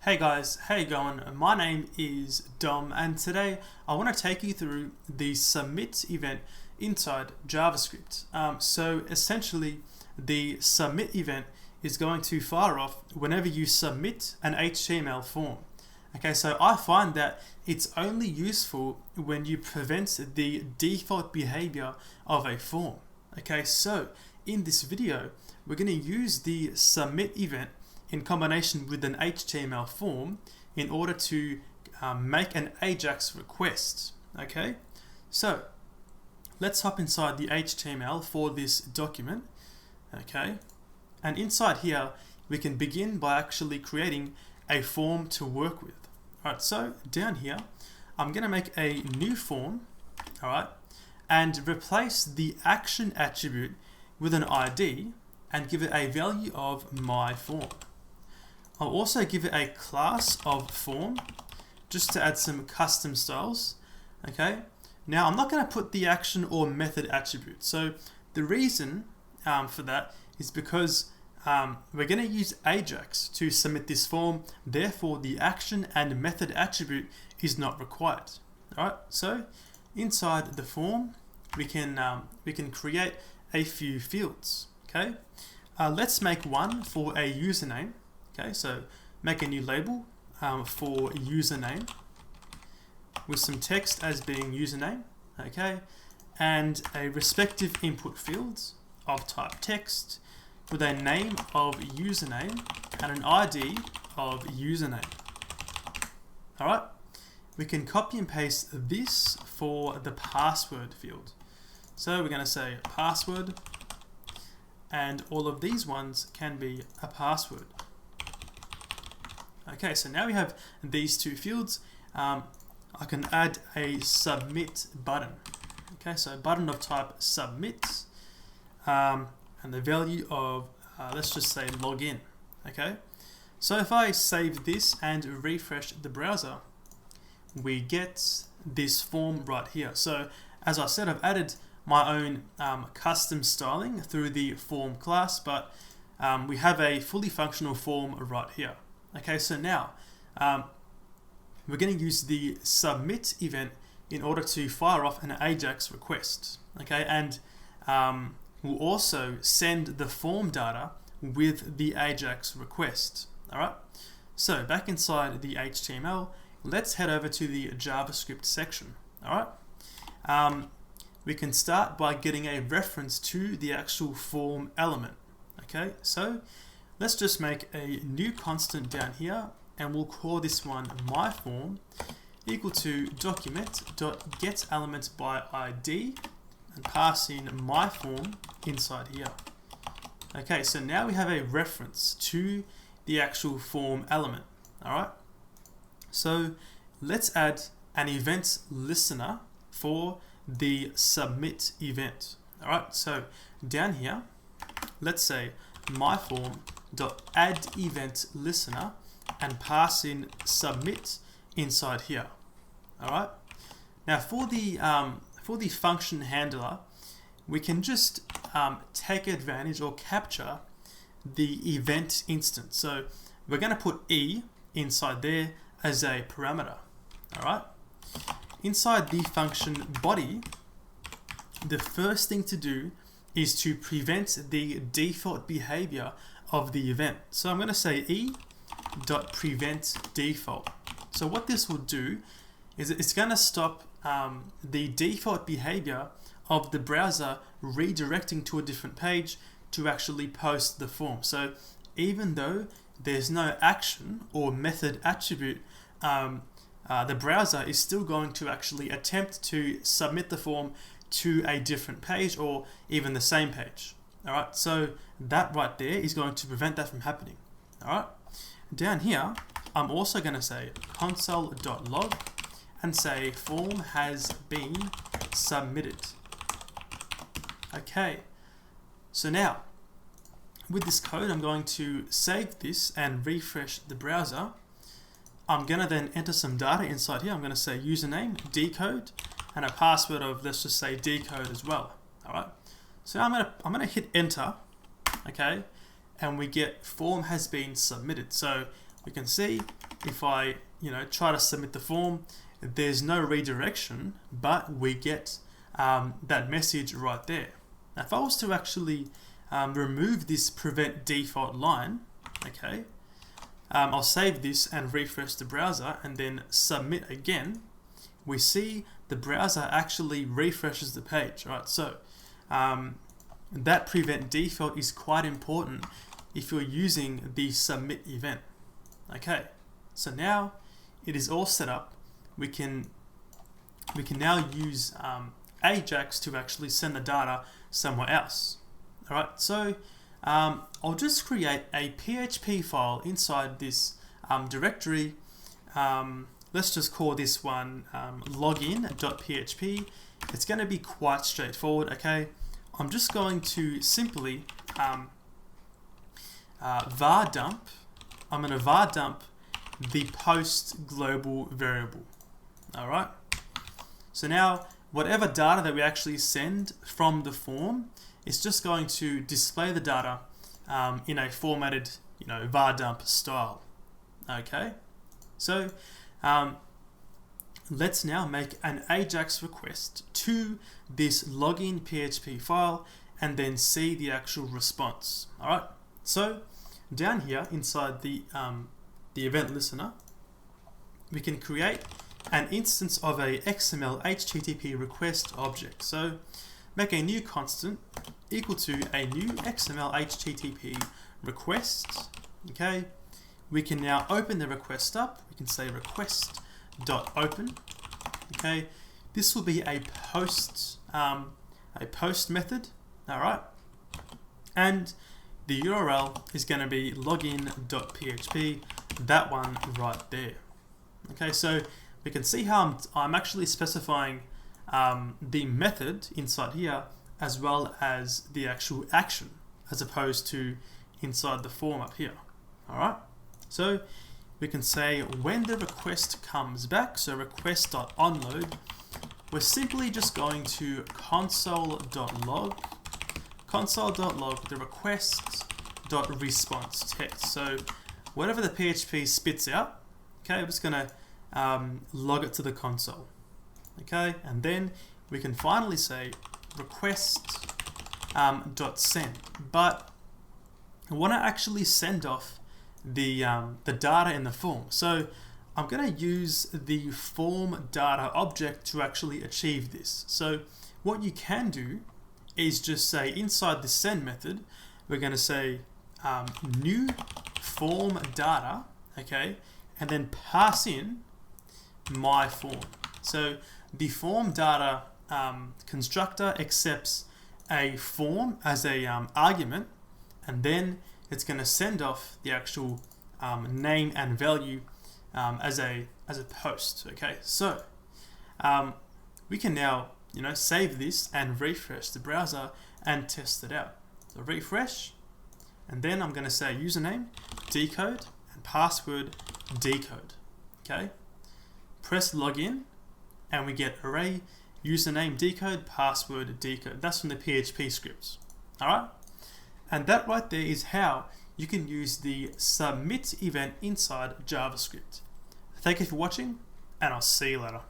Hey guys, how you going? My name is Dom and today I want to take you through the submit event inside JavaScript. So essentially the submit event is going to fire off whenever you submit an HTML form. Okay, so I find that it's only useful when you prevent the default behavior of a form. Okay, so in this video we're going to use the submit event in combination with an HTML form in order to make an AJAX request. Okay, so let's hop inside the HTML for this document. Okay, and inside here we can begin by actually creating a form to work with. Alright, so down here I'm going to make a new form, alright, and replace the action attribute with an ID and give it a value of my form. I'll also give it a class of form just to add some custom styles. Okay, now I'm not going to put the action or method attribute. So the reason for that is because we're going to use AJAX to submit this form. Therefore, the action and method attribute is not required. All right. So inside the form, we can create a few fields. Okay. Let's make one for a username. Okay, so make a new label for username with some text as being username, okay, and a respective input fields of type text with a name of username and an ID of username. All right, we can copy and paste this for the password field. So we're going to say password, and all of these ones can be a password. Okay, so now we have these two fields. I can add a submit button. Okay, so a button of type submit, and the value of, let's just say login. Okay, so if I save this and refresh the browser, we get this form right here. So as I said, I've added my own custom styling through the form class, but we have a fully functional form right here. Okay, so now we're going to use the submit event in order to fire off an AJAX request. Okay, and we'll also send the form data with the AJAX request. All right, so back inside the HTML, let's head over to the JavaScript section. All right, we can start by getting a reference to the actual form element. Okay, so let's just make a new constant down here, and we'll call this one my form equal to document.getElementById and pass in my form inside here. Okay, so now we have a reference to the actual form element. All right, so let's add an event listener for the submit event. All right, so down here, let's say my form add event listener and pass in submit inside here. All right, now for the function handler, we can just take advantage or capture the event instance. So we're going to put e inside there as a parameter. All right, inside the function body, the first thing to do is to prevent the default behavior of the event. So I'm going to say e.prevent default. So what this will do is it's going to stop the default behavior of the browser redirecting to a different page to actually post the form. So even though there's no action or method attribute, the browser is still going to actually attempt to submit the form to a different page or even the same page. All right, so that right there is going to prevent that from happening. All right, down here, I'm also going to say console.log and say form has been submitted. Okay, so now with this code, I'm going to save this and refresh the browser. I'm going to then enter some data inside here. I'm going to say username, dcode, and a password of, let's just say dcode as well. All right, so I'm gonna hit enter. Okay, and we get form has been submitted. So we can see if I try to submit the form, there's no redirection, but we get that message right there. Now, if I was to actually remove this prevent default line, okay, I'll save this and refresh the browser and then submit again, we see the browser actually refreshes the page, right? So that prevent default is quite important if you're using the submit event. Okay, so now it is all set up. We can now use AJAX to actually send the data somewhere else. All right, so I'll just create a PHP file inside this directory. Let's just call this one login.php. It's going to be quite straightforward, okay? I'm just going to simply var dump. I'm going to var dump the post global variable. All right. So now whatever data that we actually send from the form is just going to display the data in a formatted, var dump style. Okay. So let's now make an AJAX request to this login PHP file and then see the actual response. All right. So down here inside the event listener, we can create an instance of a XML HTTP request object. So make a new constant equal to a new XML HTTP request. Okay. We can now open the request up. We can say request.open. Okay. This will be a post method. All right. And the URL is going to be login.php, that one right there. Okay, so we can see how I'm actually specifying the method inside here as well as the actual action, as opposed to inside the form up here. All right, so we can say when the request comes back, so request.onload, we're simply just going to console.log the request.response text. So whatever the PHP spits out, okay, we're just gonna log it to the console. Okay, and then we can finally say request.send. But I want to actually send off the data in the form. So I'm going to use the form data object to actually achieve this. So what you can do is just say inside the send method, we're going to say new form data, okay, and then pass in my form. So the form data constructor accepts a form as a argument, and then it's going to send off the actual name and value as a post. Okay, so we can now save this and refresh the browser and test it out. So refresh, and then I'm going to say username dcode and password dcode. Okay, press login, and we get array username dcode, password dcode. That's from the PHP scripts. All right, and that right there is how you can use the submit event inside JavaScript. Thank you for watching, and I'll see you later.